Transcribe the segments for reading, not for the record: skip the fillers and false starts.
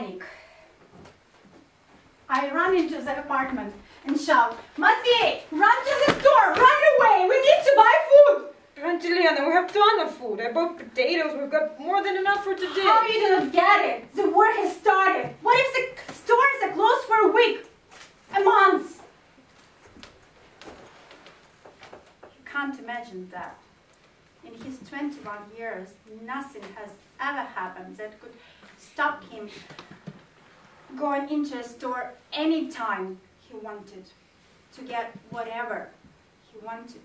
panic. I run into the apartment and shout, Matvey, run to the store, run away, we need to buy food! Aunt Elena, we have a ton of food. I bought potatoes, we've got more than enough for today. How you do not get it? The war has started. What if the stores are closed for a week? A month? You can't imagine that. In his 21 years, nothing has ever happened that could stop him going into a store anytime he wanted to get whatever he wanted.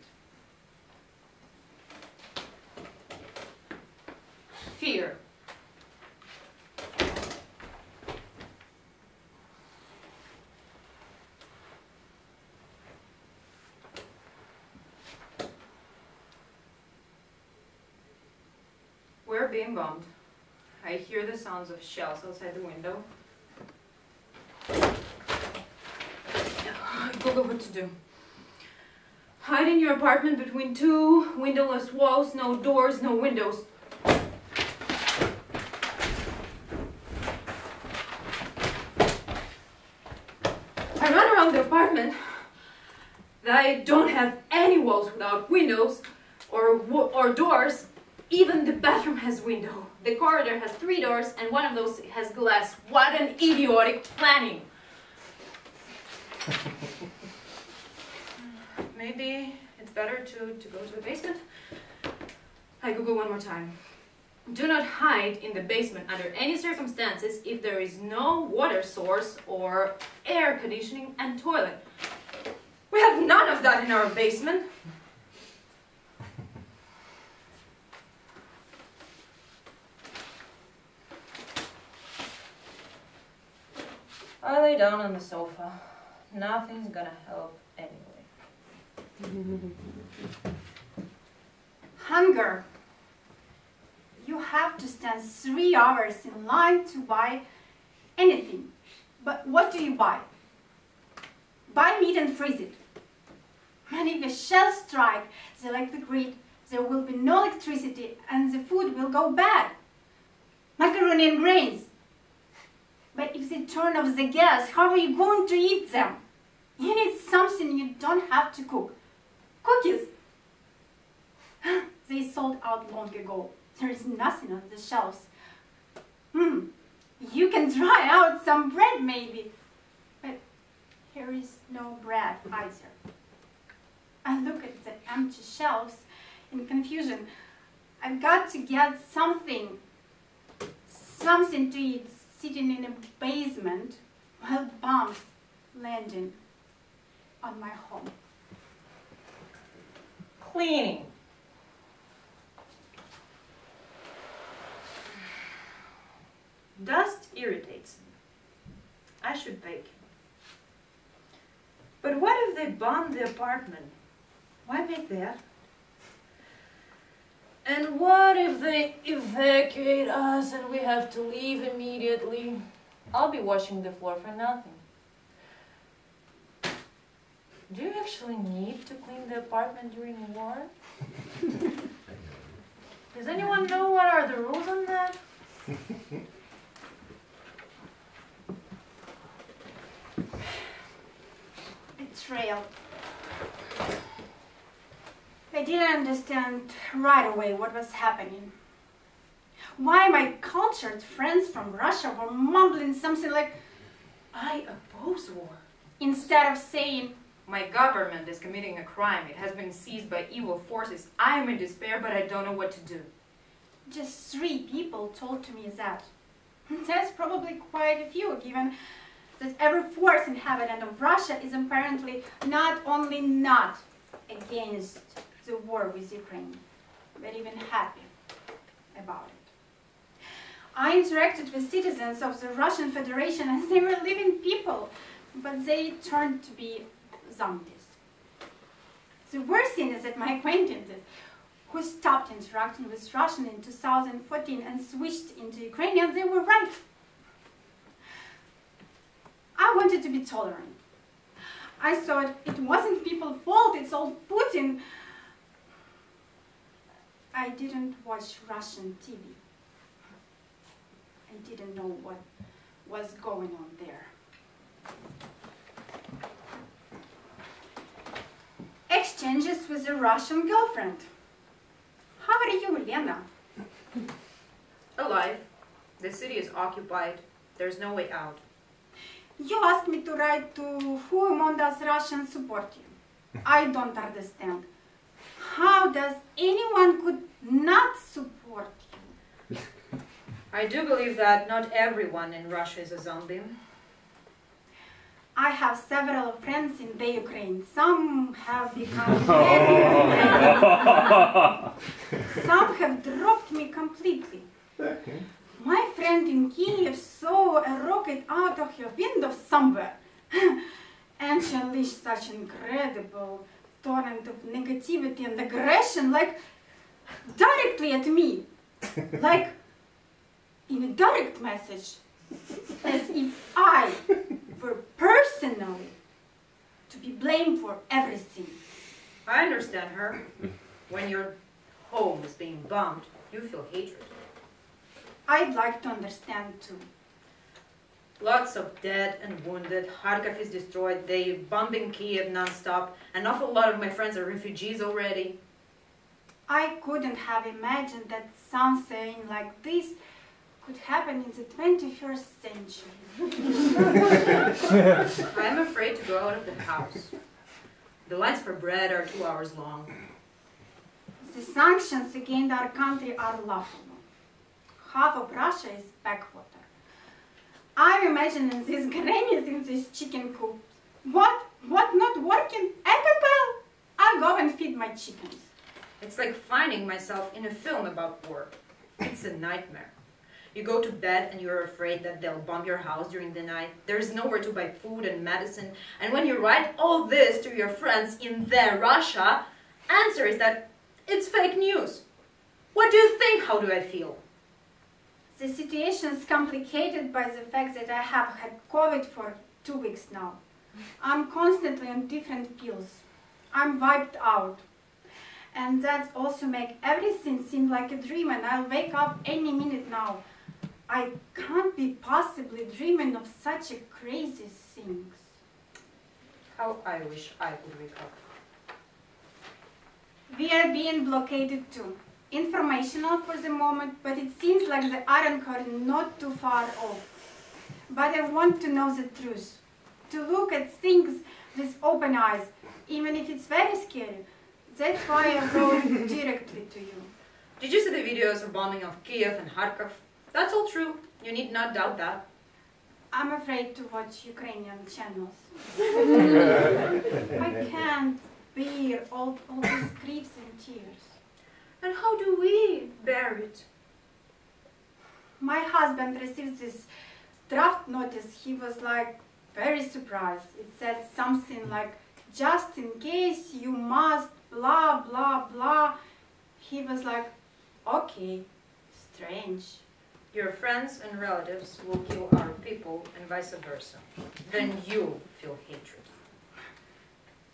Fear. We're being bombed. I hear the sounds of shells outside the window. Google what to do. Hide in your apartment between two windowless walls, no doors, no windows. I run around the apartment. I don't have any walls without windows or doors. Even the bathroom has window. The corridor has 3 doors and one of those has glass. What an idiotic planning. Maybe it's better to go to the basement. I Google one more time. Do not hide in the basement under any circumstances if there is no water source or air conditioning and toilet. We have none of that in our basement. I lay down on the sofa. Nothing's gonna help anyway. Hunger. You have to stand 3 hours in line to buy anything. But what do you buy? Buy meat and freeze it. And if a shell strike the electric grid, there will be no electricity and the food will go bad. Macaroni and grains. But if they turn off the gas, how are you going to eat them? You need something you don't have to cook. Cookies. They sold out long ago. There is nothing on the shelves. You can try out some bread maybe. But here is no bread either. I look at the empty shelves in confusion. I've got to get something to eat, sitting in a basement while bombs landing on my home. Cleaning. Dust irritates me. I should bake. But what if they bomb the apartment? Why make that? And what if they evacuate us and we have to leave immediately? I'll be washing the floor for nothing. Do you actually need to clean the apartment during war? Does anyone know what are the rules on that? Betrayal. I didn't understand right away what was happening. Why my cultured friends from Russia were mumbling something like, I oppose war. Instead of saying, my government is committing a crime. It has been seized by evil forces. I am in despair, but I don't know what to do. Just 3 people told to me that. That's probably quite a few, given that every 4th inhabitant of Russia is apparently not only not against the war with Ukraine, but even happy about it. I interacted with citizens of the Russian Federation and they were living people, but they turned to be zombies. The worst thing is that my acquaintances, who stopped interacting with Russian in 2014 and switched into Ukrainian, they were right. I wanted to be tolerant. I thought it wasn't people's fault, it's all Putin. I didn't watch Russian TV. I didn't know what was going on there. Exchanges with a Russian girlfriend. How are you, Lena? Alive. The city is occupied. There's no way out. You asked me to write to who among us Russians support you. I don't understand. How does anyone could not support you? I do believe that not everyone in Russia is a zombie. I have several friends in the Ukraine. Some have become very friends. Some have dropped me completely. My friend in Kiev saw a rocket out of her window somewhere, and she unleashed such incredible torrent of negativity and aggression, like directly at me, like in a direct message, as if I were personally to be blamed for everything. I understand her. When your home is being bombed, you feel hatred. I'd like to understand too. Lots of dead and wounded. Kharkiv is destroyed. They're bombing Kiev non-stop. An awful lot of my friends are refugees already. I couldn't have imagined that something like this could happen in the 21st century. I'm afraid to go out of the house. The lines for bread are 2 hours long. The sanctions against our country are laughable. Half of Russia is backwater. I'm imagining these grannies in this chicken coop. What not working? Epical? I'll go and feed my chickens. It's like finding myself in a film about war. It's a nightmare. You go to bed and you're afraid that they'll bomb your house during the night. There's nowhere to buy food and medicine. And when you write all this to your friends in their Russia, answer is that it's fake news. What do you think? How do I feel? The situation is complicated by the fact that I have had COVID for 2 weeks now. I'm constantly on different pills. I'm wiped out. And that also makes everything seem like a dream, and I'll wake up any minute now. I can't be possibly dreaming of such a crazy things. How I wish I could wake up. We are being blockaded too. Informational for the moment, but it seems like the iron curtain not too far off. But I want to know the truth. To look at things with open eyes, even if it's very scary. That's why I wrote directly to you. Did you see the videos of bombing of Kiev and Kharkiv? That's all true. You need not doubt that. I'm afraid to watch Ukrainian channels. I can't bear all these griefs and tears. And how do we bear it? My husband received this draft notice. He was like very surprised. It said something like, just in case you must, blah, blah, blah. He was like, okay, strange. Your friends and relatives will kill our people and vice versa. Then you feel hatred.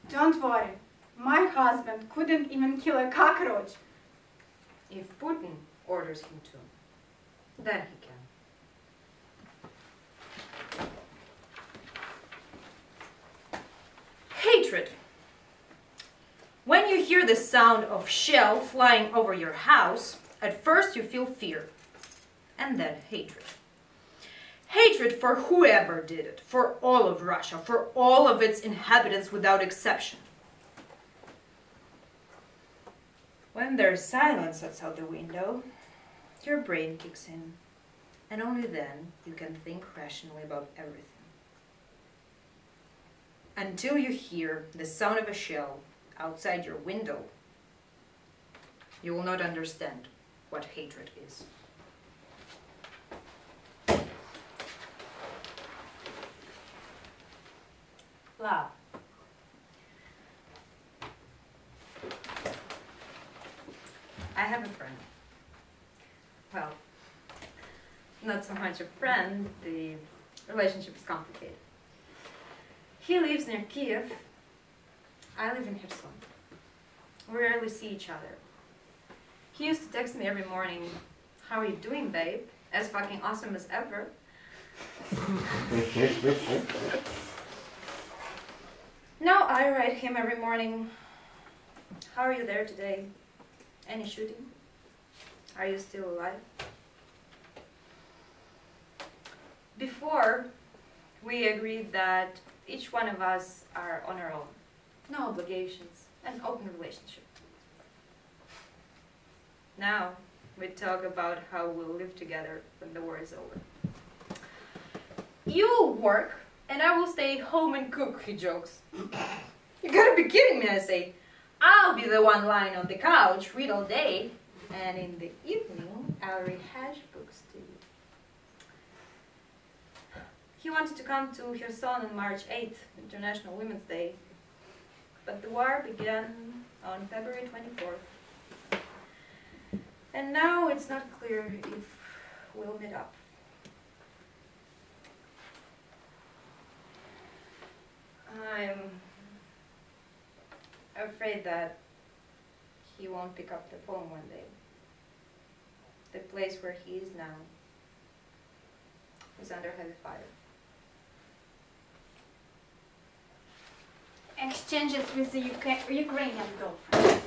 Don't worry. My husband couldn't even kill a cockroach. If Putin orders him to, then he can. Hatred. When you hear the sound of shell flying over your house, at first you feel fear, and then hatred. Hatred for whoever did it, for all of Russia, for all of its inhabitants without exception. When there's silence outside the window, your brain kicks in, and only then you can think rationally about everything. Until you hear the sound of a shell outside your window, you will not understand what hatred is. Love. I have a friend. Well, not so much a friend, the relationship is complicated. He lives near Kiev. I live in Kherson. We rarely see each other. He used to text me every morning, "How are you doing, babe? As fucking awesome as ever." Now I write him every morning. How are you there today? Any shooting? Are you still alive? Before, we agreed that each one of us are on our own. No obligations, an open relationship. Now, we talk about how we'll live together when the war is over. You'll work, and I will stay home and cook, he jokes. You gotta be kidding me, I say. I'll be the one lying on the couch, read all day, and in the evening, I'll read hash books to you. He wanted to come to Kherson on March 8th, International Women's Day, but the war began on February 24th. And now it's not clear if we'll meet up. I'm afraid that he won't pick up the phone one day. The place where he is now is under heavy fire. Exchanges with the Ukrainian girlfriend.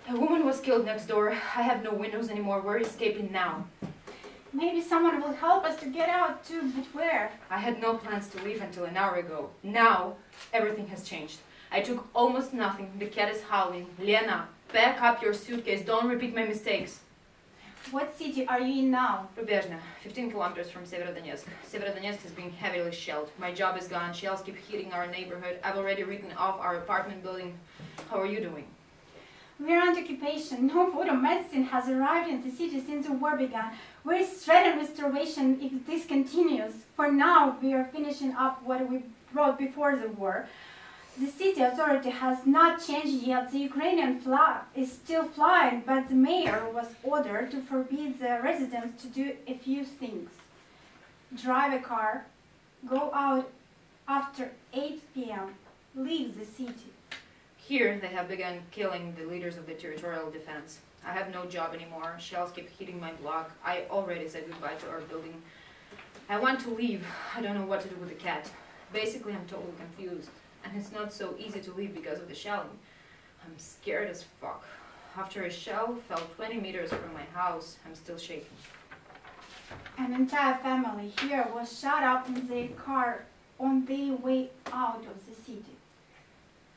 A woman was killed next door. I have no windows anymore. We're escaping now. Maybe someone will help us to get out too, but where? I had no plans to leave until an hour ago. Now, everything has changed. I took almost nothing. The cat is howling. Lena, pack up your suitcase. Don't repeat my mistakes. What city are you in now? Проведено, 15 kilometers from Severodonetsk. Severodonetsk is being heavily shelled. My job is gone. Shells keep hitting our neighborhood. I've already written off our apartment building. How are you doing? We're under occupation. No food or medicine has arrived in the city since the war began. We're threatened with starvation if this continues. For now, we are finishing up what we wrote before the war. The city authority has not changed yet. The Ukrainian flag is still flying, but the mayor was ordered to forbid the residents to do a few things. Drive a car, go out after 8 p.m., leave the city. Here, they have begun killing the leaders of the territorial defense. I have no job anymore. Shells keep hitting my block. I already said goodbye to our building. I want to leave. I don't know what to do with the cat. Basically, I'm totally confused. And it's not so easy to leave because of the shelling. I'm scared as fuck. After a shell fell 20 meters from my house, I'm still shaking. An entire family here was shot up in their car on their way out of the city.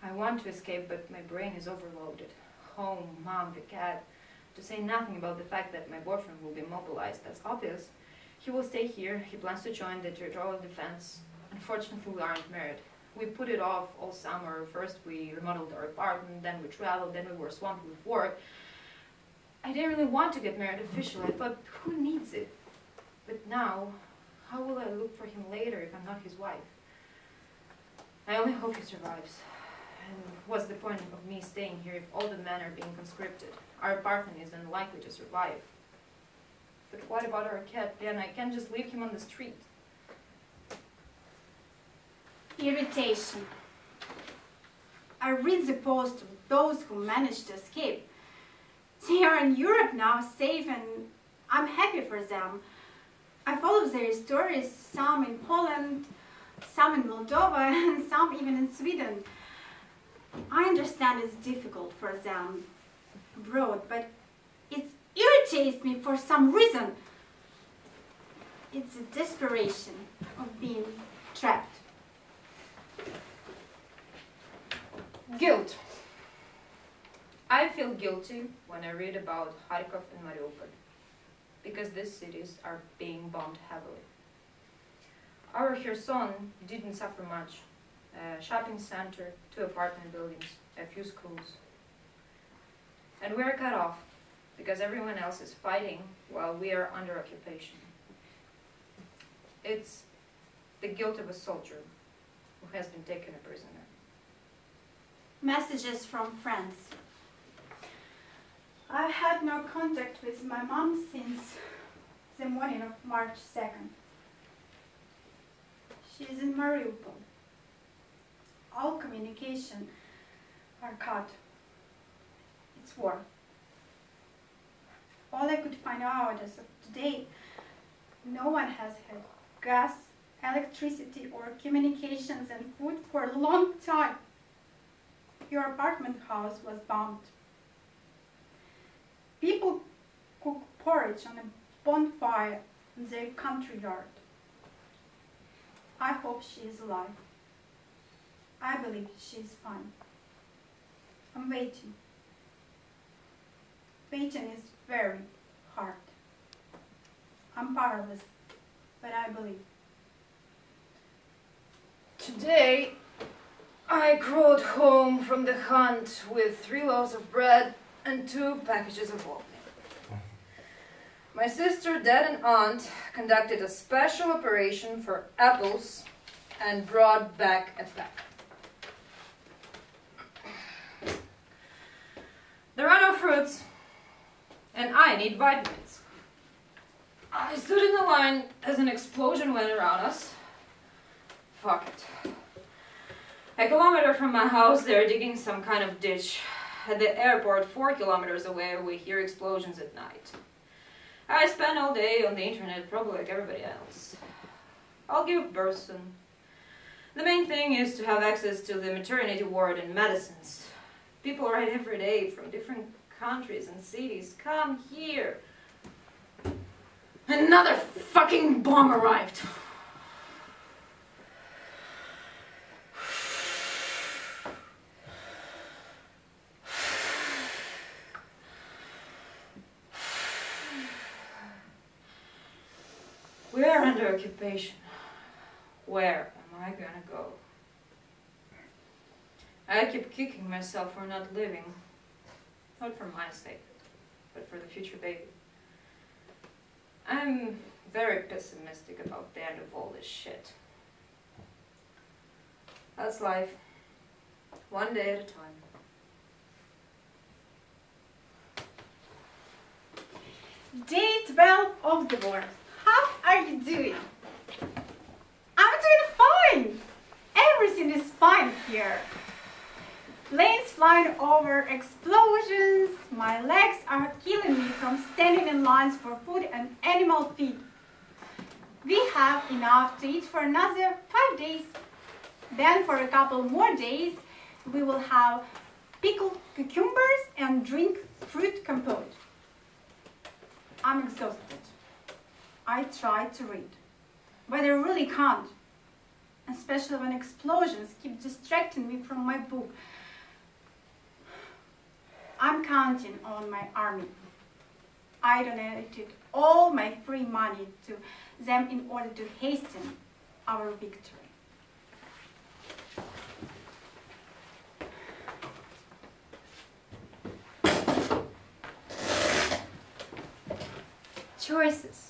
I want to escape, but my brain is overloaded. Home, mom, the cat. To say nothing about the fact that my boyfriend will be mobilized, that's obvious. He will stay here. He plans to join the territorial defense. Unfortunately, we aren't married. We put it off all summer. First we remodeled our apartment, then we traveled, then we were swamped with work. I didn't really want to get married officially. I thought, who needs it? But now, how will I look for him later if I'm not his wife? I only hope he survives. And what's the point of me staying here if all the men are being conscripted? Our apartment is unlikely to survive. But what about our cat? Lena, I can't just leave him on the street. Irritation. I read the post of those who managed to escape. They are in Europe now, safe, and I'm happy for them. I follow their stories, some in Poland, some in Moldova, and some even in Sweden. I understand it's difficult for them abroad, but it irritates me for some reason. It's a desperation of being trapped. Guilt. I feel guilty when I read about Kharkov and Mariupol, because these cities are being bombed heavily. Our Kherson didn't suffer much. A shopping center, 2 apartment buildings, a few schools. And we're cut off because everyone else is fighting while we are under occupation. It's the guilt of a soldier who has been taken a prisoner. Messages from friends. I've had no contact with my mom since the morning of March 2nd. She's in Mariupol. All communication are cut. It's war. All I could find out as of today No one has had gas, electricity, or communications and food for a long time. Your apartment house was bombed. People cook porridge on a bonfire in their country yard. I hope she is alive. I believe she is fine. I'm waiting. Waiting is very hard. I'm powerless, but I believe. Today, I crawled home from the hunt with 3 loaves of bread and 2 packages of oatmeal. My sister, dad, and aunt conducted a special operation for apples and brought back a pack. There are no fruits, and I need vitamins. I stood in the line as an explosion went around us. Fuck it. A kilometer from my house, they're digging some kind of ditch. At the airport, 4 kilometers away, we hear explosions at night. I spend all day on the internet, probably like everybody else. I'll give birth soon. The main thing is to have access to the maternity ward and medicines. People write every day from different countries and cities. Come here. Another fucking bomb arrived. We are under occupation. Where am I gonna go? I keep kicking myself for not living. Not for my sake, but for the future baby. I'm very pessimistic about the end of all this shit. That's life. One day at a time. Day 12 of the war. How are you doing? I'm doing fine. Everything is fine here. Planes flying over, explosions. My legs are killing me from standing in lines for food and animal feed. We have enough to eat for another 5 days. Then for a couple more days, we will have pickled cucumbers and drink fruit compote. I'm exhausted. I try to read, but I really can't, especially when explosions keep distracting me from my book. I'm counting on my army. I donated all my free money to them in order to hasten our victory. Choices.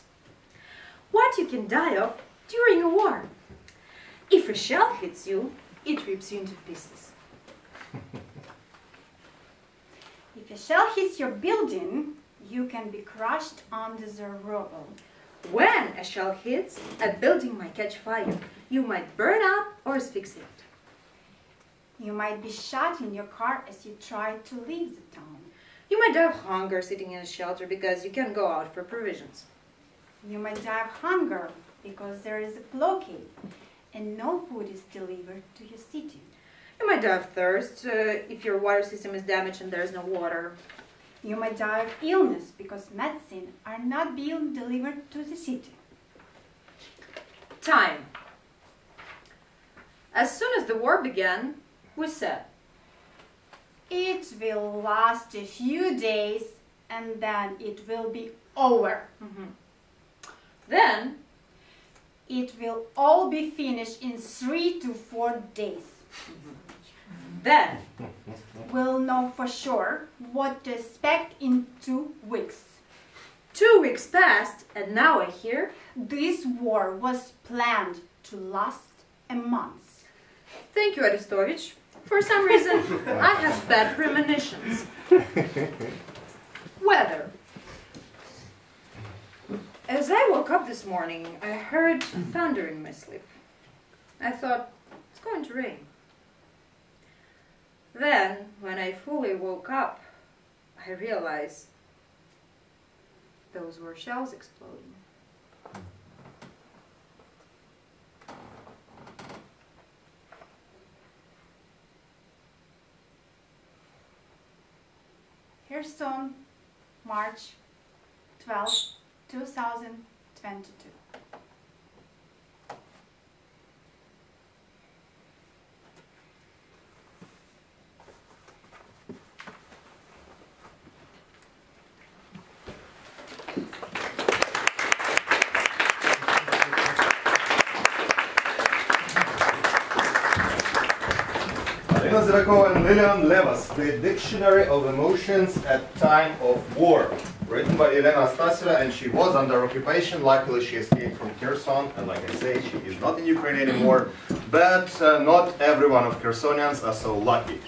What you can die of during a war. If a shell hits you, it rips you into pieces. If a shell hits your building, you can be crushed under the rubble. When a shell hits, a building might catch fire. You might burn up or asphyxiate. You might be shot in your car as you try to leave the town. You might die of hunger sitting in a shelter because you can't go out for provisions. You might die of hunger because there is a blockade and no food is delivered to your city. You might die of thirst if your water system is damaged and there's no water. You might die of illness because medicine are not being delivered to the city. Time. As soon as the war began, we said, it will last a few days and then it will be over. Then, it will all be finished in 3 to 4 days. Then, we'll know for sure what to expect in 2 weeks. 2 weeks passed, and now I hear this war was planned to last a month. Thank you, Aristovich. For some reason, I have bad premonitions. Weather. As I woke up this morning, I heard thunder in my sleep. I thought, it's going to rain. Then, when I fully woke up, I realized those were shells exploding. Kherson, March 12, 2022. Elena Astaseva and Lilian Levas, The Dictionary of Emotions at Time of War. Written by Elena Astaseva, and she was under occupation. Luckily, she escaped from Kherson, and like I say, she is not in Ukraine anymore. But not every one of Khersonians are so lucky.